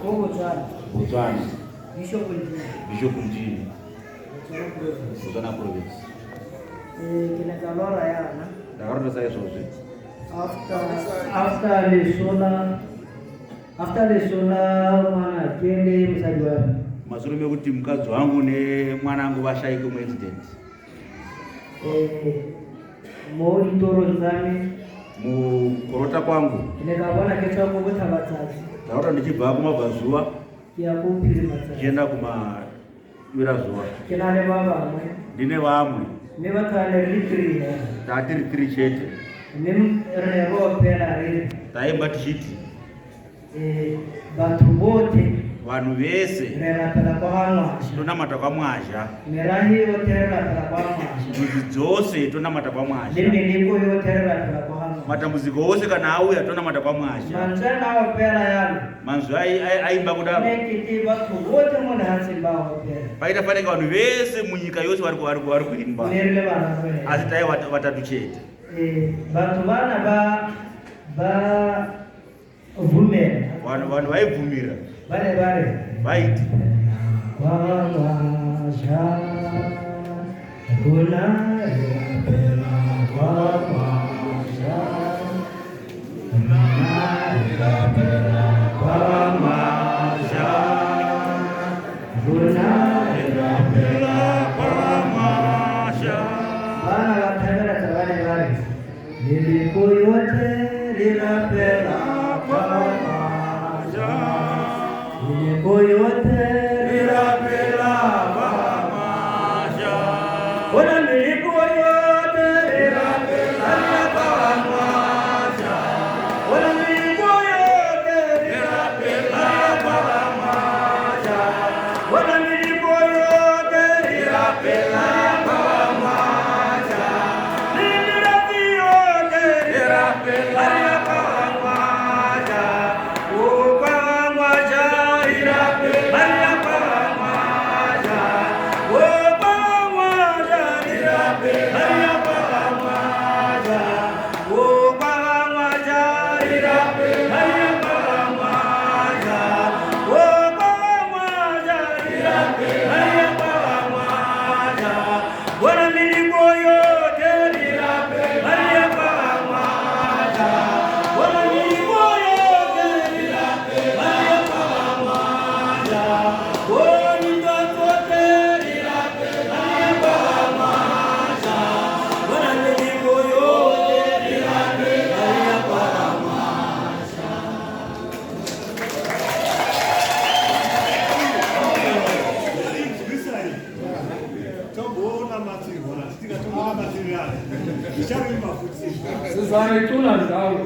Botswana. Bishop Mjini. Botswana province. Kinazalora yana. Ndakarota sai zvozvi. After Lesona mwana twende msadi wapi? Masoro mekuti mukadzi wangu nemwana wangu vashaike muaccident. Muitoro nzame mukurota kwangu ndikabona ketsvako kuti vatatu ndaura ndichibva kumabvazuva yakupiri matatu chienda kumavira zuva kinane vavamwe ndine vamwe nevatane ritiri tatiri 3 chete nerovopera riri taimba tichiti vantu vote vanhu vese rerapera kwamwazha tonamata kwamwazha mirangi yote rerapera kwamwazha ndudzi dzose tonamata kwamwazha neminiko yote rerapera kwamwazha matambudziko ose kana auya tonamata kwamwazha manzwi anaopera yano manzwi aimba kudaro nekiti vantu vote munhu asimbaopera paita faneka vanhu vese munyika yose vari kuimba nerile vanhu asi tai vatatu chete vantu vana vumera vanhu vaibvumira vale vaiti kwamwazha kunarapera kwamwazha kunarapera kwamwazha kunarapera kwamwazha vana vatavera tavale miliko yote rirapera kwamwazha miliko yote rirapera kwamwazha ona miliko yote rirapera kwamwazha ona miliko yote rirapera kwamwazha ona miliko yote rirapera kwamwazha nilirafi yote rirapera kwamwazha kwamwazha rirapera kwamwazha kwamwazha rirapera kwamwazha kwamwazha rirapera kwamwazha kwamwazha rirapera kwamwazha ona miliko yote rirapera kwamwazha ona miliko yote rirapera kwamwazha oni ndotote rirapera kwamwazha ona miliko yote rirapera kwamwazha. Sizayitula ndawo